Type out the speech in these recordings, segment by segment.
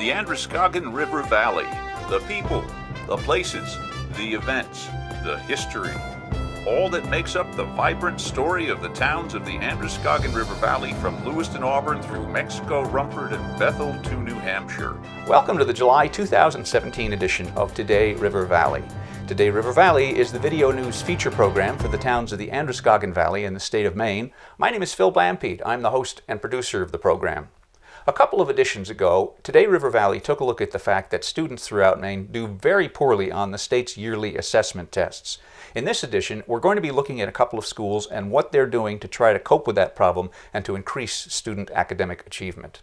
the Androscoggin River Valley, the people, the places, the events, the history, all that makes up the vibrant story of the towns of the Androscoggin River Valley from Lewiston, Auburn through Mexico, Rumford, and Bethel to New Hampshire. Welcome to the July 2017 edition of Today River Valley. Today River Valley is the video news feature program for the towns of the Androscoggin Valley in the state of Maine. My name is Phil Blampied. I'm the host and producer of the program. A couple of editions ago, Today River Valley took a look at the fact that students throughout Maine do very poorly on the state's yearly assessment tests. In this edition, we're going to be looking at a couple of schools and what they're doing to try to cope with that problem and to increase student academic achievement.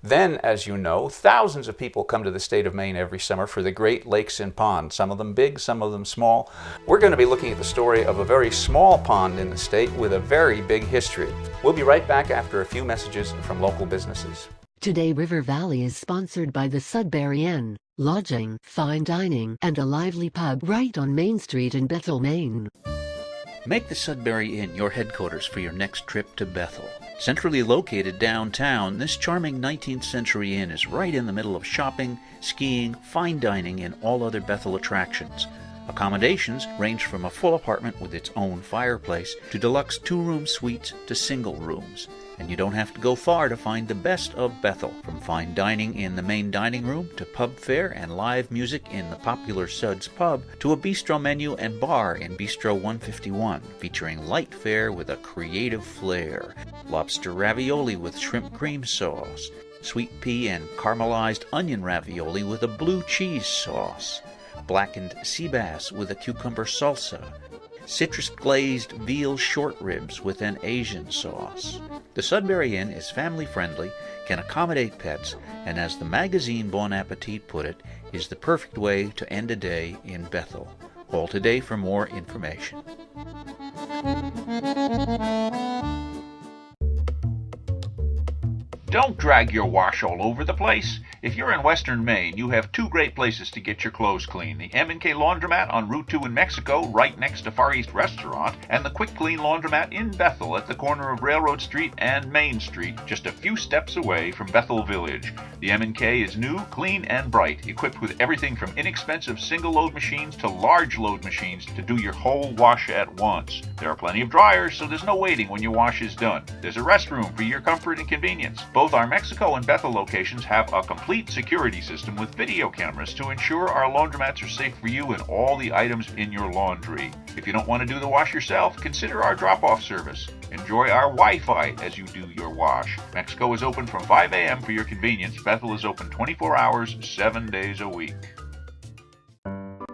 Then, as you know, thousands of people come to the state of Maine every summer for the Great Lakes and ponds, some of them big, some of them small. We're going to be looking at the story of a very small pond in the state with a very big history. We'll be right back after a few messages from local businesses. Today River Valley is sponsored by the Sudbury Inn, lodging, fine dining, and a lively pub right on Main Street in Bethel, Maine. Make the Sudbury Inn your headquarters for your next trip to Bethel. Centrally located downtown, this charming 19th century inn is right in the middle of shopping, skiing, fine dining, and all other Bethel attractions. Accommodations range from a full apartment with its own fireplace to deluxe two-room suites to single rooms. And you don't have to go far to find the best of Bethel, from fine dining in the main dining room to pub fare and live music in the popular Suds Pub to a bistro menu and bar in Bistro 151, featuring light fare with a creative flair, lobster ravioli with shrimp cream sauce, sweet pea and caramelized onion ravioli with a blue cheese sauce, blackened sea bass with a cucumber salsa, citrus-glazed veal short ribs with an Asian sauce. The Sudbury Inn is family-friendly, can accommodate pets, and as the magazine Bon Appetit put it, is the perfect way to end a day in Bethel. Call today for more information. Don't drag your wash all over the place. If you're in western Maine, you have two great places to get your clothes clean. The M&K Laundromat on Route 2 in Mexico, right next to Far East Restaurant, and the Quick Clean Laundromat in Bethel at the corner of Railroad Street and Main Street, just a few steps away from Bethel Village. The M&K is new, clean, and bright, equipped with everything from inexpensive single-load machines to large-load machines to do your whole wash at once. There are plenty of dryers, so there's no waiting when your wash is done. There's a restroom for your comfort and convenience. Both our Mexico and Bethel locations have a complete security system with video cameras to ensure our laundromats are safe for you and all the items in your laundry. If you don't want to do the wash yourself, consider our drop-off service. Enjoy our Wi-Fi as you do your wash. Mexico is open from 5 a.m. for your convenience. Bethel is open 24 hours, 7 days a week.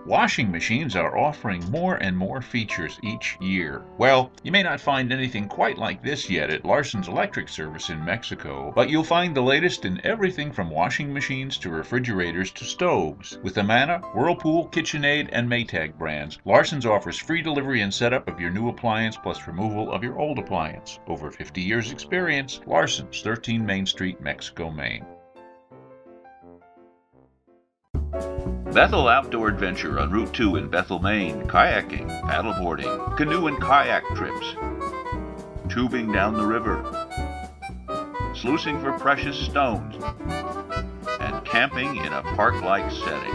Washing machines are offering more and more features each year. Well, you may not find anything quite like this yet at Larson's Electric Service in Mexico, but you'll find the latest in everything from washing machines to refrigerators to stoves. With the Amana, Whirlpool, KitchenAid, and Maytag brands, Larson's offers free delivery and setup of your new appliance plus removal of your old appliance. Over 50 years experience, Larson's, 13 Main Street, Mexico, Maine. Bethel Outdoor Adventure on Route 2 in Bethel, Maine. Kayaking, paddleboarding, canoe and kayak trips, tubing down the river, sluicing for precious stones, and camping in a park-like setting.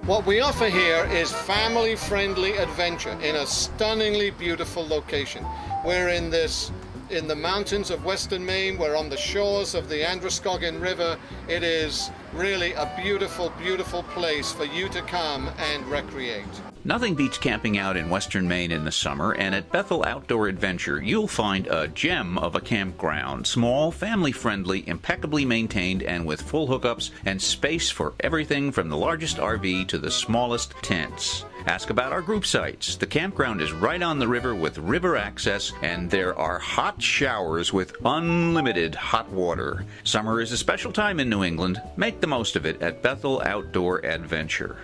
What we offer here is family-friendly adventure in a stunningly beautiful location. We're in the mountains of western Maine. We're on the shores of the Androscoggin River. It is really a beautiful, beautiful place for you to come and recreate. Nothing beats camping out in western Maine in the summer, and at Bethel Outdoor Adventure, you'll find a gem of a campground. Small, family-friendly, impeccably maintained, and with full hookups and space for everything from the largest RV to the smallest tents. Ask about our group sites. The campground is right on the river with river access, and there are hot showers with unlimited hot water. Summer is a special time in New England. Make the most of it at Bethel Outdoor Adventure.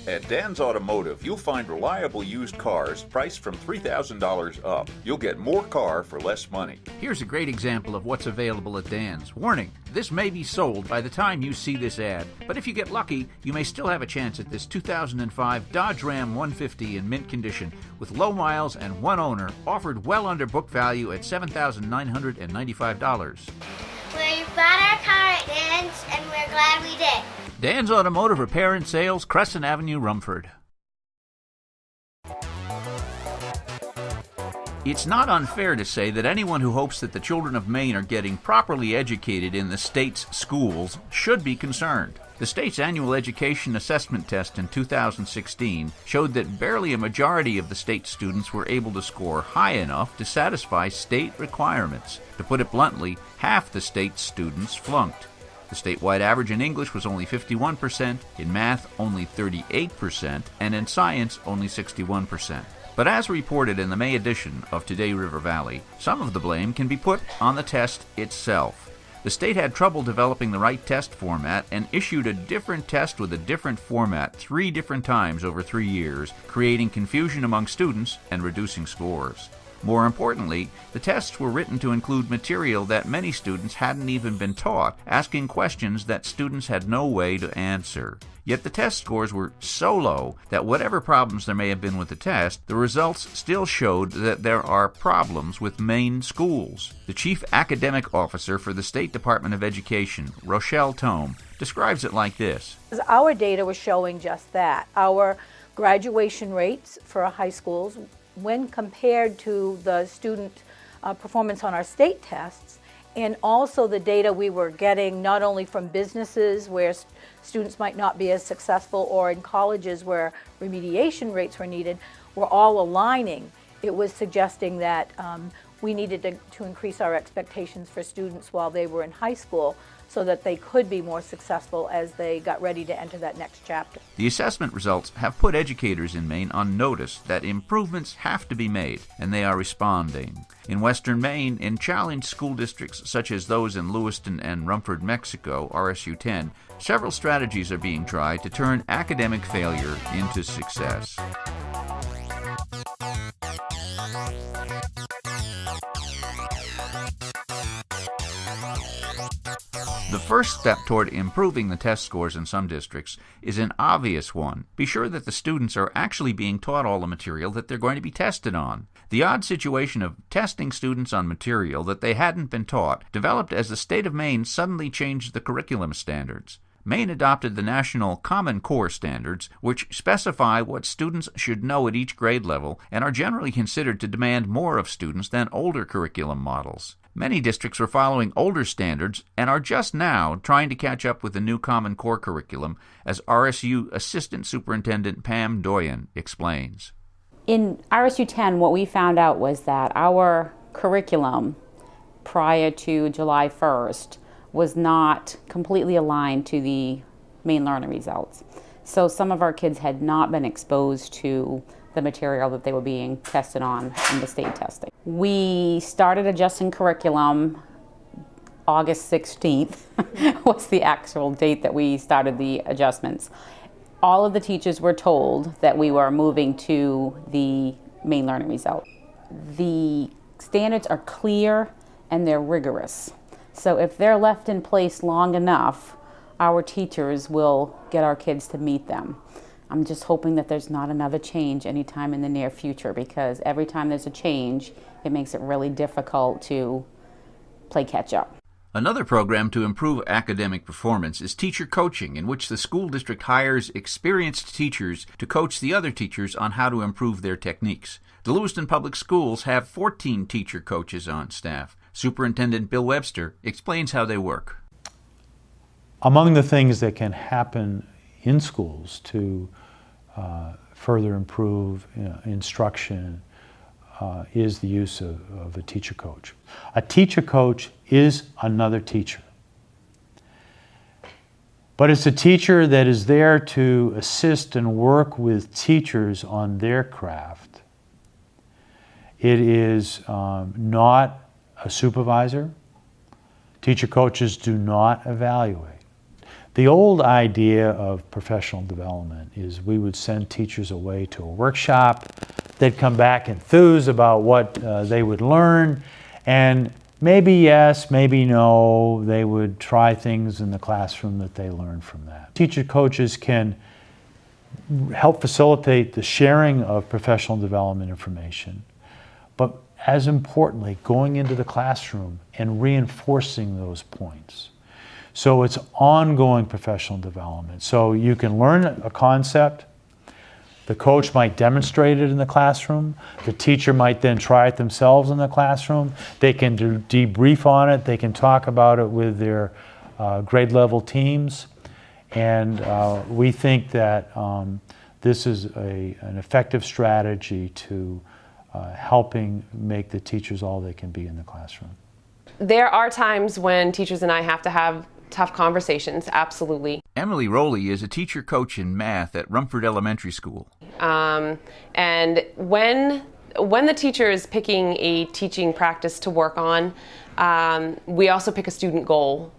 At Dan's Automotive, you'll find reliable used cars priced from $3,000 up. You'll get more car for less money. Here's a great example of what's available at Dan's. Warning, this may be sold by the time you see this ad, but if you get lucky, you may still have a chance at this 2005 Dodge Ram 150 in mint condition with low miles and one owner, offered well under book value at $7,995. Where you bought our car at Dan's, and we're glad we did. Dan's Automotive Repair and Sales, Crescent Avenue, Rumford. It's not unfair to say that anyone who hopes that the children of Maine are getting properly educated in the state's schools should be concerned. The state's annual education assessment test in 2016 showed that barely a majority of the state students were able to score high enough to satisfy state requirements. To put it bluntly, half the state's students flunked. The statewide average in English was only 51%, in math only 38%, and in science only 61%. But as reported in the May edition of Today River Valley, some of the blame can be put on the test itself. The state had trouble developing the right test format and issued a different test with a different format 3 different times over 3 years, creating confusion among students and reducing scores. More importantly, the tests were written to include material that many students hadn't even been taught, asking questions that students had no way to answer. Yet the test scores were so low that whatever problems there may have been with the test, the results still showed that there are problems with Maine schools. The Chief Academic Officer for the State Department of Education, Rochelle Tome, describes it like this. Our data was showing just that. Our graduation rates for our high schools, when compared to the student performance on our state tests, and also the data we were getting not only from businesses where students might not be as successful or in colleges where remediation rates were needed, were all aligning. It was suggesting that we needed to increase our expectations for students while they were in high school so that they could be more successful as they got ready to enter that next chapter. The assessment results have put educators in Maine on notice that improvements have to be made, and they are responding. In western Maine, in challenged school districts such as those in Lewiston and Rumford, Mexico, RSU 10, several strategies are being tried to turn academic failure into success. The first step toward improving the test scores in some districts is an obvious one. Be sure that the students are actually being taught all the material that they're going to be tested on. The odd situation of testing students on material that they hadn't been taught developed as the state of Maine suddenly changed the curriculum standards. Maine adopted the National Common Core Standards, which specify what students should know at each grade level and are generally considered to demand more of students than older curriculum models. Many districts were following older standards and are just now trying to catch up with the new Common Core curriculum, as RSU Assistant Superintendent Pam Doyen explains. In RSU 10, what we found out was that our curriculum prior to July 1st was not completely aligned to the Maine learner results. So some of our kids had not been exposed to the material that they were being tested on in the state testing. We started adjusting curriculum August 16th was the actual date that we started the adjustments. All of the teachers were told that we were moving to the Maine learning result. The standards are clear and they're rigorous. So if they're left in place long enough, our teachers will get our kids to meet them. I'm just hoping that there's not another change anytime in the near future, because every time there's a change, it makes it really difficult to play catch up. Another program to improve academic performance is teacher coaching, in which the school district hires experienced teachers to coach the other teachers on how to improve their techniques. The Lewiston Public Schools have 14 teacher coaches on staff. Superintendent Bill Webster explains how they work. Among the things that can happen in schools to further improve instruction is the use of a teacher coach. A teacher coach is another teacher. But it's a teacher that is there to assist and work with teachers on their craft. It is not a supervisor. Teacher coaches do not evaluate. The old idea of professional development is we would send teachers away to a workshop. They'd come back enthused about what they would learn, and maybe yes, maybe no, they would try things in the classroom that they learned from that. Teacher coaches can help facilitate the sharing of professional development information, but as importantly, going into the classroom and reinforcing those points. So it's ongoing professional development. So you can learn a concept, the coach might demonstrate it in the classroom, the teacher might then try it themselves in the classroom, they can debrief on it, they can talk about it with their grade level teams, and we think that this is an effective strategy to helping make the teachers all they can be in the classroom. There are times when teachers and I have to have tough conversations, absolutely. Emily Rowley is a teacher coach in math at Rumford Elementary School. And when the teacher is picking a teaching practice to work on, we also pick a student goal.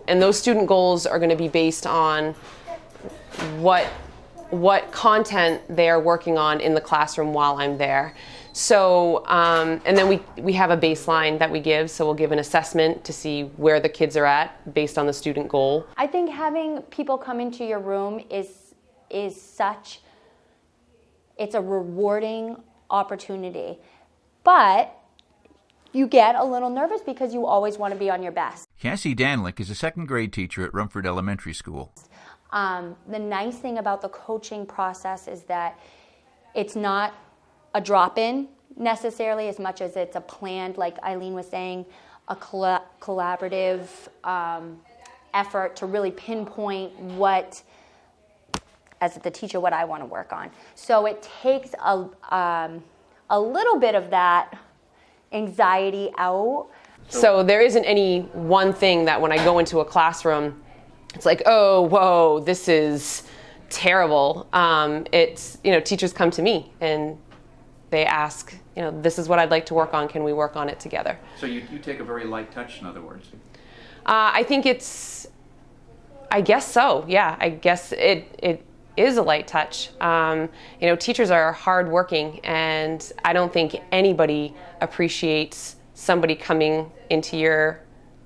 And those student goals are going to be based on what content they are working on in the classroom while I'm there. So, and then we have a baseline that we give, so we'll give an assessment to see where the kids are at based on the student goal. I think having people come into your room is it's a rewarding opportunity. But you get a little nervous because you always want to be on your best. Cassie Danlick is a second grade teacher at Rumford Elementary School. The nice thing about the coaching process is that it's not a drop-in necessarily as much as it's a planned, like Eileen was saying, a collaborative effort to really pinpoint what, as the teacher, what I want to work on. So it takes a little bit of that anxiety out. So there isn't any one thing that when I go into a classroom, it's like, oh, whoa, this is terrible. It's, teachers come to me and they ask, this is what I'd like to work on. Can we work on it together? So you take a very light touch, in other words? I guess so. Yeah, I guess it is a light touch. Teachers are hardworking, and I don't think anybody appreciates somebody coming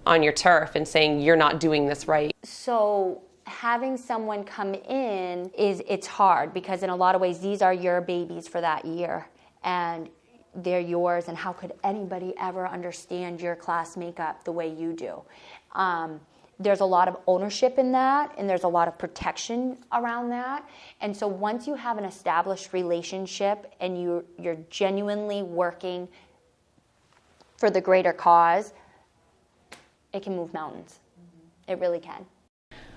on your turf and saying you're not doing this right. So having someone come in it's hard because in a lot of ways these are your babies for that year and they're yours, and how could anybody ever understand your class makeup the way you do? There's a lot of ownership in that, and there's a lot of protection around that. And so once you have an established relationship and you're genuinely working for the greater cause, it can move mountains. It really can.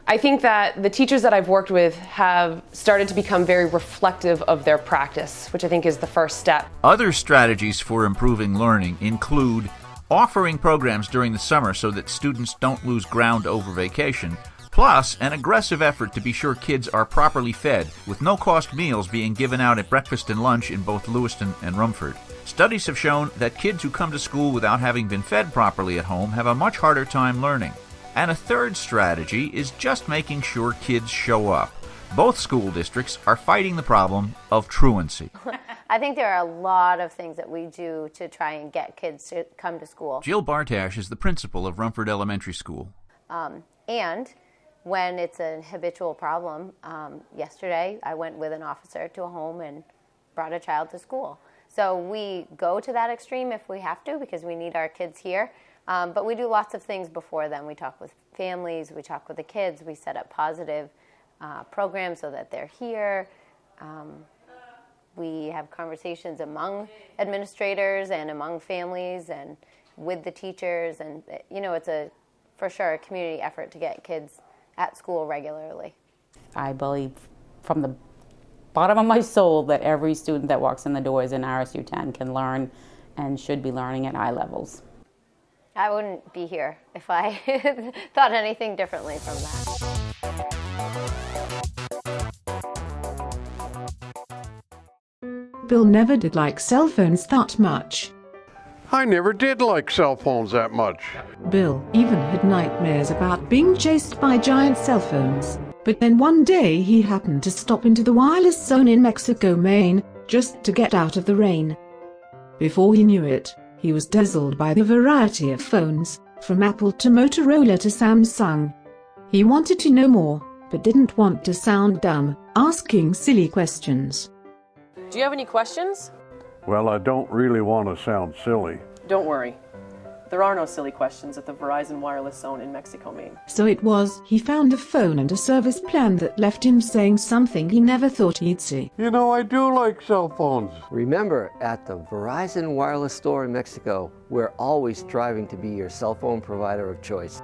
I think that the teachers that I've worked with have started to become very reflective of their practice, which I think is the first step. Other strategies for improving learning include offering programs during the summer so that students don't lose ground over vacation, plus an aggressive effort to be sure kids are properly fed, with no-cost meals being given out at breakfast and lunch in both Lewiston and Rumford. Studies have shown that kids who come to school without having been fed properly at home have a much harder time learning. And a third strategy is just making sure kids show up. Both school districts are fighting the problem of truancy. I think there are a lot of things that we do to try and get kids to come to school. Jill Bartash is the principal of Rumford Elementary School. And when it's a habitual problem, yesterday I went with an officer to a home and brought a child to school. So we go to that extreme if we have to because we need our kids here. But we do lots of things before then. We talk with families, we talk with the kids, we set up positive programs so that they're here. We have conversations among administrators and among families and with the teachers. And, it's for sure a community effort to get kids at school regularly. I believe from the bottom of my soul that every student that walks in the doors in RSU 10 can learn and should be learning at eye levels. I wouldn't be here if I thought anything differently from that. Bill never did like cell phones that much. I never did like cell phones that much. Bill even had nightmares about being chased by giant cell phones. But then one day he happened to stop into the wireless zone in Mexico, Maine, just to get out of the rain. Before he knew it, he was dazzled by the variety of phones, from Apple to Motorola to Samsung. He wanted to know more, but didn't want to sound dumb, asking silly questions. Do you have any questions? Well, I don't really want to sound silly. Don't worry. There are no silly questions at the Verizon Wireless Zone in Mexico, Maine. So it was, he found a phone and a service plan that left him saying something he never thought he'd say. You know, I do like cell phones. Remember, at the Verizon Wireless store in Mexico, we're always striving to be your cell phone provider of choice.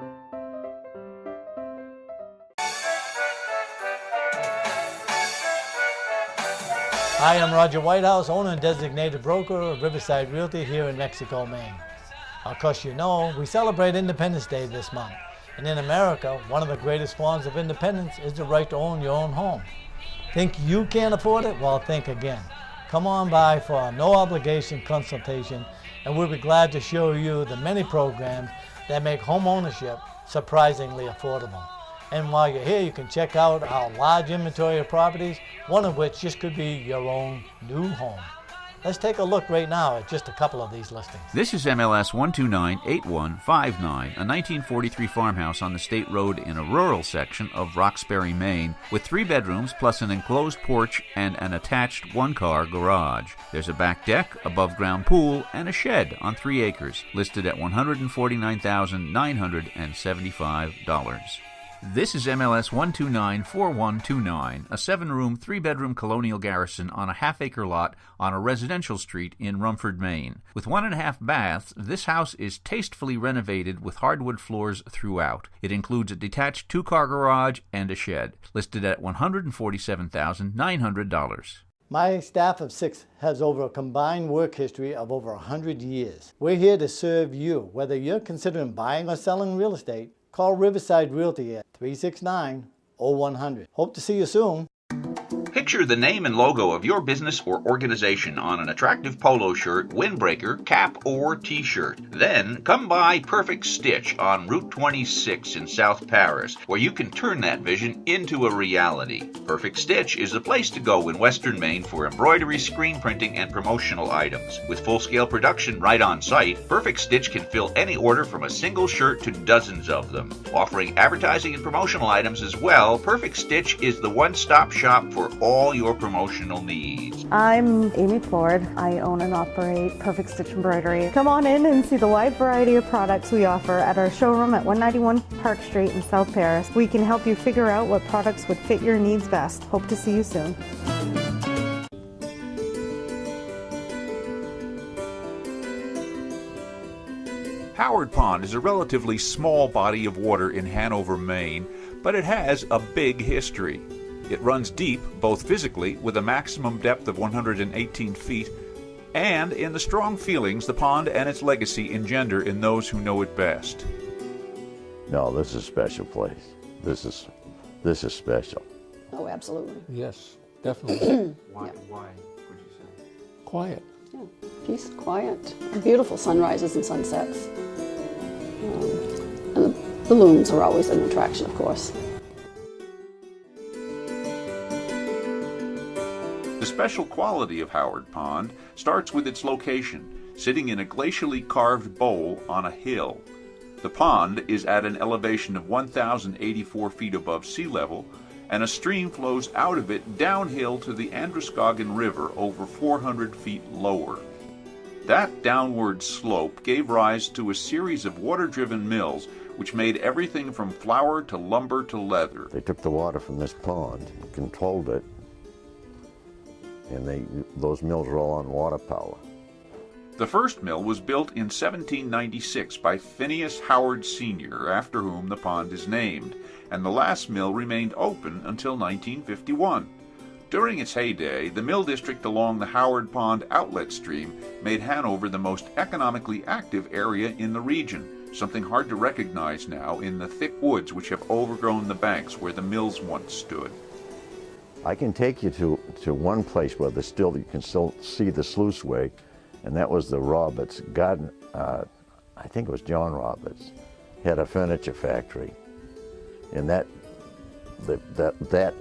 Hi, I'm Roger Whitehouse, owner and designated broker of Riverside Realty here in Mexico, Maine. Of course, you know, we celebrate Independence Day this month. And in America, one of the greatest forms of independence is the right to own your own home. Think you can't afford it? Well, think again. Come on by for a no-obligation consultation, and we'll be glad to show you the many programs that make home ownership surprisingly affordable. And while you're here, you can check out our large inventory of properties, one of which just could be your own new home. Let's take a look right now at just a couple of these listings. This is MLS 1298159, a 1943 farmhouse on the State Road in a rural section of Roxbury, Maine, with 3 bedrooms plus an enclosed porch and an attached one-car garage. There's a back deck, above-ground pool, and a shed on 3 acres, listed at $149,975. This is MLS 1294129, a 7-room, 3-bedroom colonial garrison on a half-acre lot on a residential street in Rumford, Maine. With 1.5 baths, this house is tastefully renovated with hardwood floors throughout. It includes a detached 2-car garage and a shed, listed at $147,900. My staff of 6 has over a combined work history of over 100 years. We're here to serve you, whether you're considering buying or selling real estate. Call Riverside Realty at 369-0100. Hope to see you soon. Picture the name and logo of your business or organization on an attractive polo shirt, windbreaker, cap, or t-shirt. Then come by Perfect Stitch on Route 26 in South Paris, where you can turn that vision into a reality. Perfect Stitch is the place to go in Western Maine for embroidery, screen printing, and promotional items. With full-scale production right on site, Perfect Stitch can fill any order from a single shirt to dozens of them. Offering advertising and promotional items as well, Perfect Stitch is the one-stop shop for all your promotional needs. I'm Amy Ford. I own and operate Perfect Stitch Embroidery. Come on in and see the wide variety of products we offer at our showroom at 191 Park Street in South Paris. We can help you figure out what products would fit your needs best. Hope to see you soon. Howard Pond is a relatively small body of water in Hanover, Maine, but it has a big history. It runs deep, both physically, with a maximum depth of 118 feet, and in the strong feelings the pond and its legacy engender in those who know it best. No, this is a special place. This is special. Oh, absolutely. Yes, definitely. Why would you say? Quiet. Yeah, peace, quiet, beautiful sunrises and sunsets. And the balloons are always an attraction, of course. The special quality of Howard Pond starts with its location, sitting in a glacially carved bowl on a hill. The pond is at an elevation of 1,084 feet above sea level, and a stream flows out of it downhill to the Androscoggin River over 400 feet lower. That downward slope gave rise to a series of water-driven mills which made everything from flour to lumber to leather. They took the water from this pond, controlled it, and those mills were all on water power. The first mill was built in 1796 by Phineas Howard Sr., after whom the pond is named, and the last mill remained open until 1951. During its heyday, the mill district along the Howard Pond outlet stream made Hanover the most economically active area in the region, something hard to recognize now in the thick woods which have overgrown the banks where the mills once stood. I can take you to one place where you can still see the sluiceway, and that was the Roberts garden. I think it was John Roberts, had a furniture factory, and that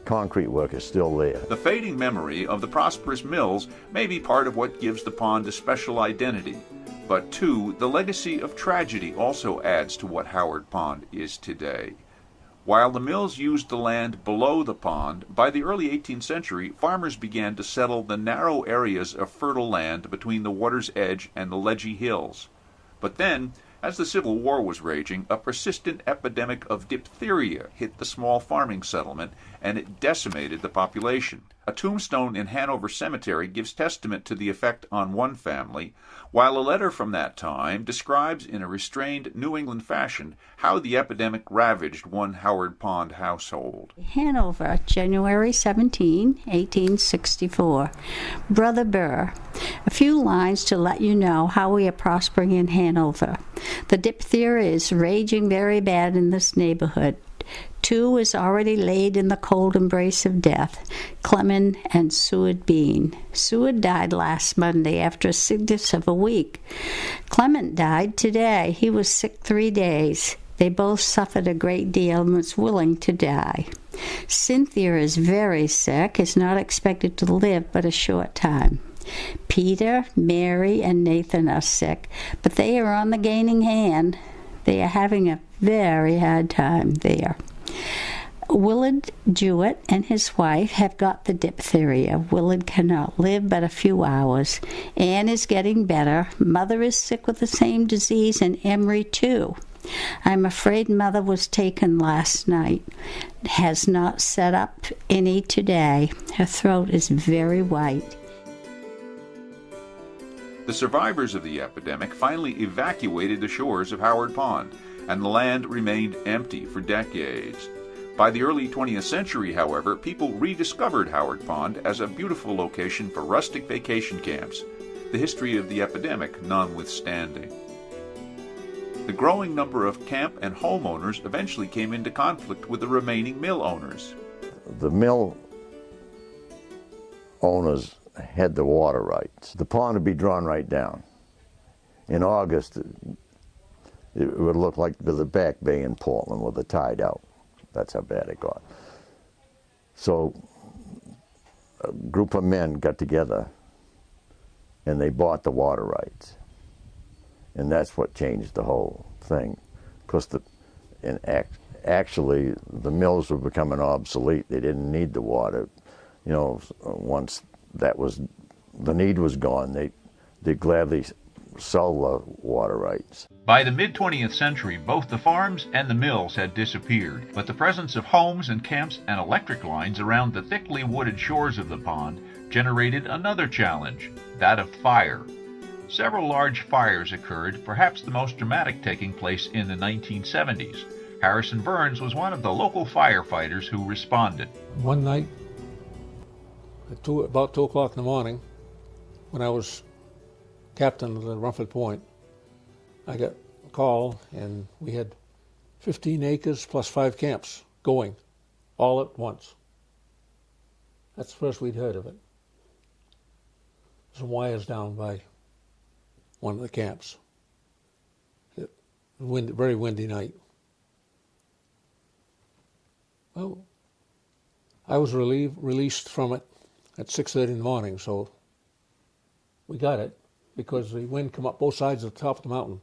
concrete work is still there. The fading memory of the prosperous mills may be part of what gives the pond a special identity, but too, the legacy of tragedy also adds to what Howard Pond is today. While the mills used the land below the pond, by the early 18th century, farmers began to settle the narrow areas of fertile land between the water's edge and the ledgy hills. But then, as the Civil War was raging, a persistent epidemic of diphtheria hit the small farming settlement, and it decimated the population. A tombstone in Hanover Cemetery gives testament to the effect on one family, while a letter from that time describes in a restrained New England fashion how the epidemic ravaged one Howard Pond household. Hanover, January 17, 1864. Brother Burr, a few lines to let you know how we are prospering in Hanover. The diphtheria is raging very bad in this neighborhood. 2 is already laid in the cold embrace of death, Clement and Seward Bean. Seward died last Monday after a sickness of a week. Clement died today. He was sick 3 days. They both suffered a great deal and was willing to die. Cynthia is very sick, is not expected to live but a short time. Peter, Mary, and Nathan are sick, but they are on the gaining hand. They are having a very hard time there. Willard Jewett and his wife have got the diphtheria. Willard cannot live but a few hours. Anne is getting better. Mother is sick with the same disease, and Emery too. I'm afraid Mother was taken last night. Has not set up any today. Her throat is very white. The survivors of the epidemic finally evacuated the shores of Howard Pond, and the land remained empty for decades. By the early 20th century, however, people rediscovered Howard Pond as a beautiful location for rustic vacation camps, the history of the epidemic notwithstanding. The growing number of camp and homeowners eventually came into conflict with the remaining mill owners. The mill owners had the water rights. The pond would be drawn right down. In August, it would look like the Back Bay in Portland with the tide out. That's how bad it got. So a group of men got together and they bought the water rights. And that's what changed the whole thing. Because actually the mills were becoming obsolete. They didn't need the water. You know, once the need was gone, they'd gladly sell the water rights. By the mid-20th century, both the farms and the mills had disappeared, but the presence of homes and camps and electric lines around the thickly wooded shores of the pond generated another challenge, that of fire. Several large fires occurred, perhaps the most dramatic taking place in the 1970s. Harrison Burns was one of the local firefighters who responded. One night, at about 2 o'clock in the morning, when I was captain of the Rumford Point, I got a call, and we had 15 acres plus 5 camps going all at once. That's the first we'd heard of it. Some wires down by one of the camps. Very windy night. Well, I was released from it at 6:30 in the morning, so we got it because the wind come up both sides of the top of the mountain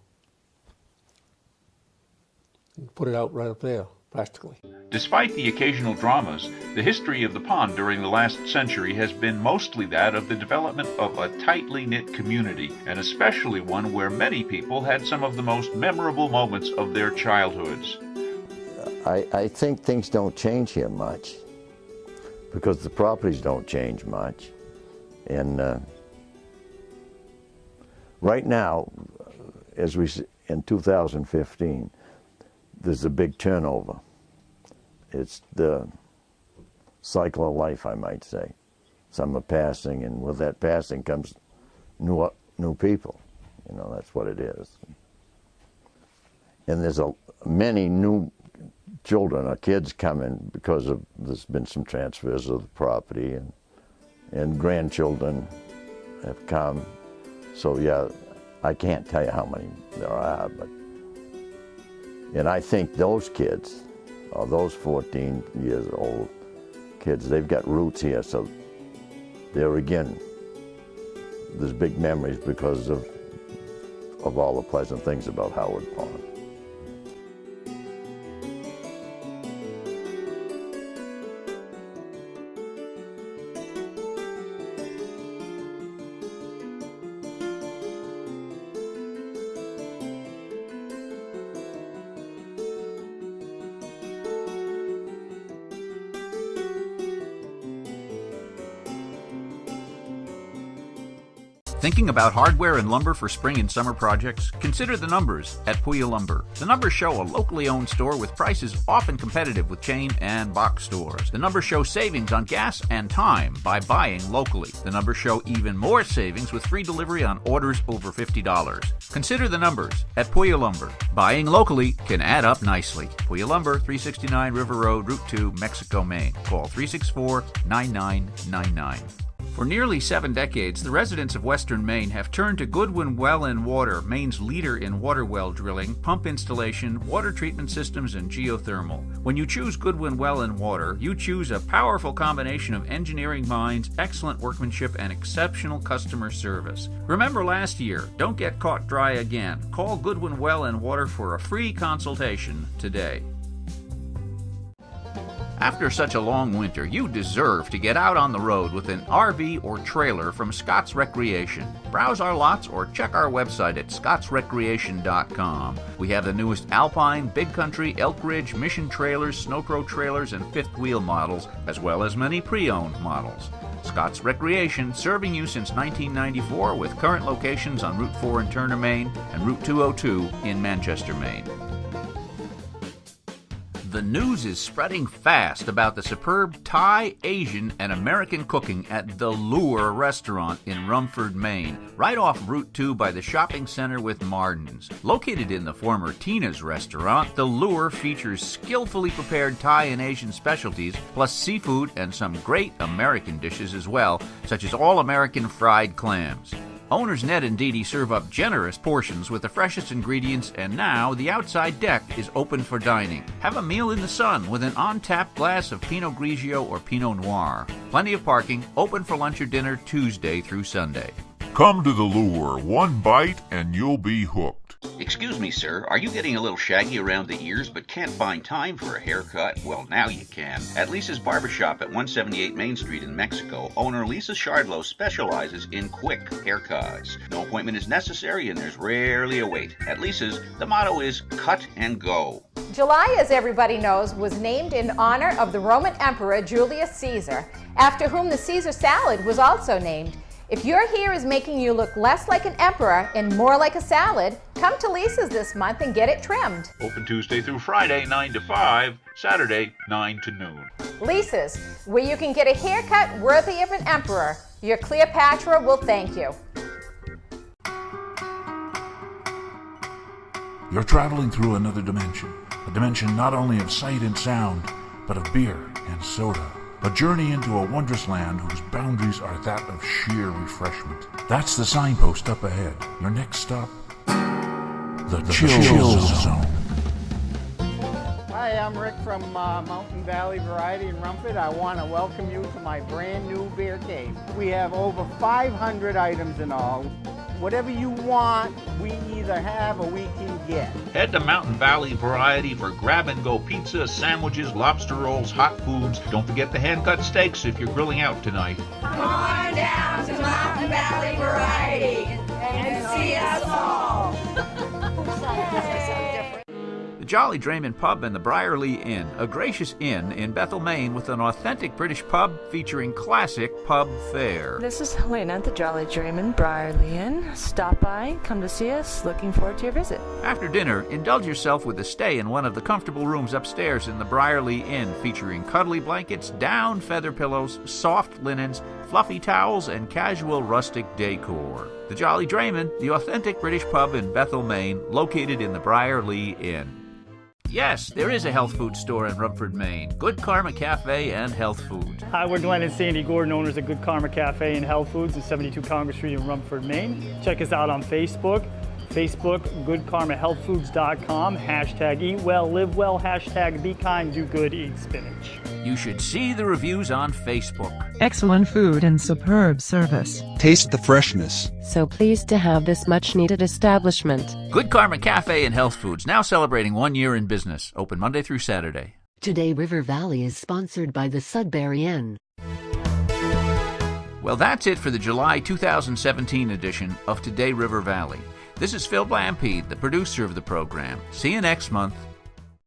and put it out right up there, practically. Despite the occasional dramas, the history of the pond during the last century has been mostly that of the development of a tightly knit community, and especially one where many people had some of the most memorable moments of their childhoods. I think things don't change here much because the properties don't change much. And right now, as we in 2015, there's a big turnover. It's the cycle of life, I might say. Some are passing, and with that passing comes new people. You know, that's what it is. And there's many new children or kids coming because there's been some transfers of the property, and grandchildren have come. So yeah, I can't tell you how many there are, and I think those kids, or those 14 years old kids, they've got roots here, so there again, there's big memories because of all the pleasant things about Howard Pond. Thinking about hardware and lumber for spring and summer projects? Consider The Numbers at Puya Lumber. The Numbers show a locally owned store with prices often competitive with chain and box stores. The Numbers show savings on gas and time by buying locally. The Numbers show even more savings with free delivery on orders over $50. Consider The Numbers at Puya Lumber. Buying locally can add up nicely. Puya Lumber, 369 River Road, Route 2, Mexico, Maine. Call 364-9999. For nearly 7 decades, the residents of Western Maine have turned to Goodwin Well and Water, Maine's leader in water well drilling, pump installation, water treatment systems, and geothermal. When you choose Goodwin Well and Water, you choose a powerful combination of engineering minds, excellent workmanship, and exceptional customer service. Remember last year, don't get caught dry again. Call Goodwin Well and Water for a free consultation today. After such a long winter, you deserve to get out on the road with an RV or trailer from Scott's Recreation. Browse our lots or check our website at scottsrecreation.com. We have the newest Alpine, Big Country, Elk Ridge, Mission trailers, Snowcrow trailers, and fifth wheel models, as well as many pre-owned models. Scott's Recreation, serving you since 1994 with current locations on Route 4 in Turner, Maine, and Route 202 in Manchester, Maine. The news is spreading fast about the superb Thai, Asian, and American cooking at The Lure restaurant in Rumford, Maine, right off Route 2 by the shopping center with Martin's. Located in the former Tina's restaurant, The Lure features skillfully prepared Thai and Asian specialties, plus seafood and some great American dishes as well, such as all-American fried clams. Owners Ned and Dee Dee serve up generous portions with the freshest ingredients, and now the outside deck is open for dining. Have a meal in the sun with an on-tap glass of Pinot Grigio or Pinot Noir. Plenty of parking, open for lunch or dinner Tuesday through Sunday. Come to The Lure. One bite and you'll be hooked. Excuse me, sir, are you getting a little shaggy around the ears but can't find time for a haircut? Well, now you can. At Lisa's Barbershop at 178 Main Street in Mexico, owner Lisa Shardlow specializes in quick haircuts. No appointment is necessary and there's rarely a wait. At Lisa's, the motto is cut and go. July, as everybody knows, was named in honor of the Roman Emperor Julius Caesar, after whom the Caesar salad was also named. If your hair is making you look less like an emperor and more like a salad, come to Lisa's this month and get it trimmed. Open Tuesday through Friday, 9 to 5, Saturday, 9 to noon. Lisa's, where you can get a haircut worthy of an emperor. Your Cleopatra will thank you. You're traveling through another dimension, a dimension not only of sight and sound, but of beer and soda. A journey into a wondrous land whose boundaries are that of sheer refreshment. That's the signpost up ahead. Your next stop, the Chill Zone. Hi, I'm Rick from Mountain Valley Variety in Rumford. I want to welcome you to my brand new beer cave. We have over 500 items in all. Whatever you want, we either have or we can get. Head to Mountain Valley Variety for grab-and-go pizza, sandwiches, lobster rolls, hot foods. Don't forget the hand-cut steaks if you're grilling out tonight. Come on down to Mountain Valley Variety and see us all. The Jolly Drayman Pub and the Briarley Inn, a gracious inn in Bethel, Maine, with an authentic British pub featuring classic pub fare. This is Helena at the Jolly Drayman Briarley Inn. Stop by, come to see us. Looking forward to your visit. After dinner, indulge yourself with a stay in one of the comfortable rooms upstairs in the Briarley Inn, featuring cuddly blankets, down feather pillows, soft linens, fluffy towels, and casual rustic decor. The Jolly Drayman, the authentic British pub in Bethel, Maine, located in the Briarley Inn. Yes, there is a health food store in Rumford, Maine. Good Karma Cafe and Health Food. Hi, we're Glenn and Sandy Gordon, owners of Good Karma Cafe and Health Foods at 72 Congress Street in Rumford, Maine. Check us out on Facebook, goodkarmahealthfoods.com, hashtag eat well, live well, hashtag be kind, do good, eat spinach. You should see the reviews on Facebook. Excellent food and superb service. Taste the freshness. So pleased to have this much-needed establishment. Good Karma Cafe and Health Foods, now celebrating 1 year in business. Open Monday through Saturday. Today River Valley is sponsored by the Sudbury Inn. Well, that's it for the July 2017 edition of Today River Valley. This is Phil Blampede, the producer of the program. See you next month.